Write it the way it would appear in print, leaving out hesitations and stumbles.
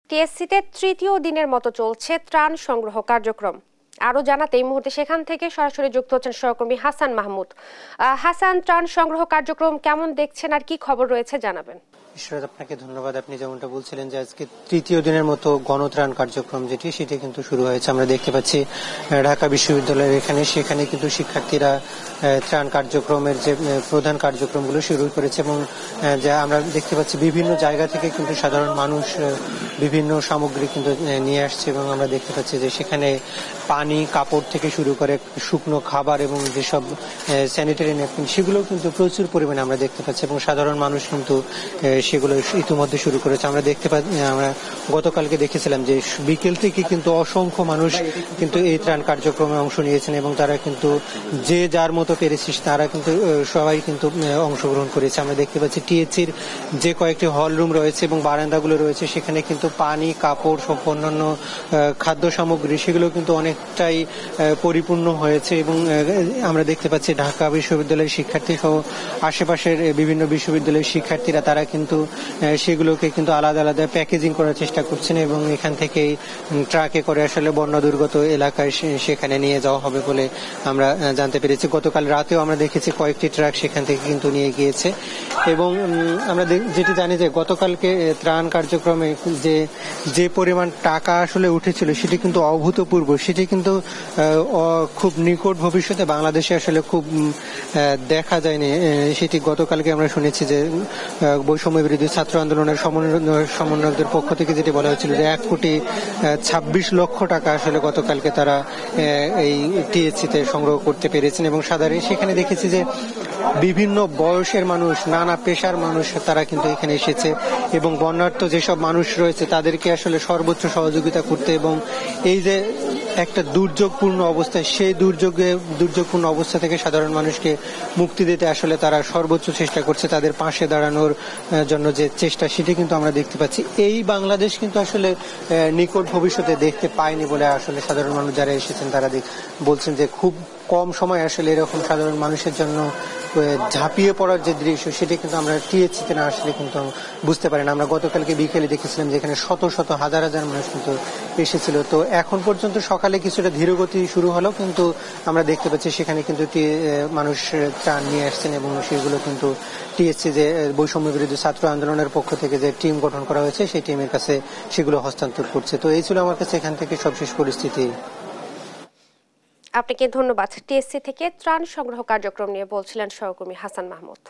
টিএসসিতে তৃতীয় দিনের মতো চলছে ত্রাণ সংগ্রহ কার্যক্রম। আরো জানাতে এই মুহূর্তে সেখান থেকে সরাসরি যুক্ত হচ্ছেন সহকর্মী হাসান মাহমুদ। হাসান, ত্রাণ সংগ্রহ কার্যক্রম কেমন দেখছেন আর কি খবর রয়েছে জানাবেন। ঈশ্বর, আপনাকে ধন্যবাদ। আপনি যেমনটা বলছিলেন যে আজকে তৃতীয় দিনের মতো গণত্রাণ কার্যক্রম সেটি কিন্তু শুরু হয়েছে। আমরা দেখতে পাচ্ছি ঢাকা বিশ্ববিদ্যালয়ের সেখানে কিন্তু শিক্ষার্থীরা ত্রাণ কার্যক্রমের যে প্রধান কার্যক্রমগুলো শুরু করেছে এবং যা আমরা দেখতে পাচ্ছি বিভিন্ন জায়গা থেকে কিন্তু সাধারণ মানুষ বিভিন্ন সামগ্রী কিন্তু নিয়ে আসছে এবং আমরা দেখতে পাচ্ছি যে সেখানে পানি, কাপড় থেকে শুরু করে শুকনো খাবার এবং যেসব স্যানিটারি ন্যাপকিন সেগুলো কিন্তু প্রচুর পরিমাণে আমরা দেখতে পাচ্ছি এবং সাধারণ মানুষ কিন্তু সেগুলো ইতিমধ্যে শুরু করেছে। আমরা গতকালকে দেখেছিলাম যে বিকেল থেকে কিন্তু অসংখ্য মানুষ কিন্তু এই ত্রাণ কার্যক্রমে অংশ নিয়েছেন এবং তারা কিন্তু যে যার মতো পেরেছিস তারা কিন্তু সবাই কিন্তু অংশগ্রহণ করেছে। আমরা দেখতে পাচ্ছি টিএসসির যে কয়েকটি হল রুম রয়েছে এবং বারান্দাগুলো রয়েছে সেখানে কিন্তু পানি, কাপড়, সব অন্যান্য খাদ্য সামগ্রী সেগুলো কিন্তু অনেকটাই পরিপূর্ণ হয়েছে এবং আমরা দেখতে পাচ্ছি ঢাকা বিশ্ববিদ্যালয়ের শিক্ষার্থী সহ আশেপাশের বিভিন্ন বিশ্ববিদ্যালয়ের শিক্ষার্থীরা তারা কিন্তু সেগুলোকে কিন্তু আলাদা আলাদা প্যাকেজিং করার চেষ্টা করছেন এবং এখান থেকেই ট্রাকে করে আসলে বন্যা দুর্গত এলাকায় সেখানে নিয়ে যাওয়া হবে বলে আমরা জানতে পেরেছি। গতকাল রাতেও আমরা দেখেছি কয়েকটি ট্রাক সেখান থেকে কিন্তু নিয়ে গিয়েছে এবং আমরা যেটি জানি যে গতকালকে ত্রাণ কার্যক্রমে যে পরিমাণ টাকা আসলে উঠেছিল সেটি কিন্তু অভূতপূর্ব। সেটি কিন্তু খুব নিকট ভবিষ্যতে বাংলাদেশে আসলে খুব দেখা যায়নি। সেটি গতকালকে আমরা শুনেছি যে বৈষম্য বিরোধী ছাত্র আন্দোলনের সমন্বয়কদের পক্ষ থেকে যেটি বলা হয়েছিল যে 1,26,00,000 টাকা আসলে গতকালকে তারা এই টিএসসিতে সংগ্রহ করতে পেরেছেন এবং সাধারণ সেখানে দেখেছি যে বিভিন্ন বয়সের মানুষ, নানা পেশার মানুষ তারা কিন্তু এখানে এসেছে এবং বন্যার্ত যেসব মানুষ রয়েছে তাদেরকে আসলে সর্বোচ্চ সহযোগিতা করতে এবং এই যে একটা দুর্যোগপূর্ণ অবস্থায় সেই দুর্যোগপূর্ণ অবস্থা থেকে সাধারণ মানুষকে মুক্তি দিতে আসলে তারা সর্বোচ্চ চেষ্টা করছে। তাদের পাশে দাঁড়ানোর জন্য যে চেষ্টা সেটি কিন্তু আমরা দেখতে পাচ্ছি। এই বাংলাদেশ কিন্তু আসলে নিকট ভবিষ্যতে দেখতে পায়নি বলে আসলে সাধারণ মানুষ যারা এসেছেন তারা বলছেন যে খুব কম সময় আসলে এরকম সাধারণ মানুষের জন্য ঝাঁপিয়ে পড়ার যে দৃশ্য সেটি কিন্তু আমরা টিএসসিতে না আসলে কিন্তু বুঝতে পারি না। আমরা গতকালকে বিকেলে দেখেছিলাম যেখানে শত শত হাজার হাজার মানুষ কিন্তু এসেছিল। তো এখন পর্যন্ত সকালে কিছুটা ধীরগতি শুরু হলেও কিন্তু আমরা দেখতে পাচ্ছি সেখানে কিন্তু মানুষ ত্রাণ নিয়ে আসছেন এবং সেগুলো কিন্তু টিএসসি যে বৈষম্য বিরোধী ছাত্র আন্দোলনের পক্ষ থেকে যে টিম গঠন করা হয়েছে সেই টিমের কাছে সেগুলো হস্তান্তর করছে। তো এই ছিল আমার কাছে এখান থেকে সবশেষ পরিস্থিতি। আপনাকে ধন্যবাদ। টিএসসি থেকে ত্রাণ সংগ্রহ কার্যক্রম নিয়ে বলছিলেন সহকর্মী হাসান মাহমুদ।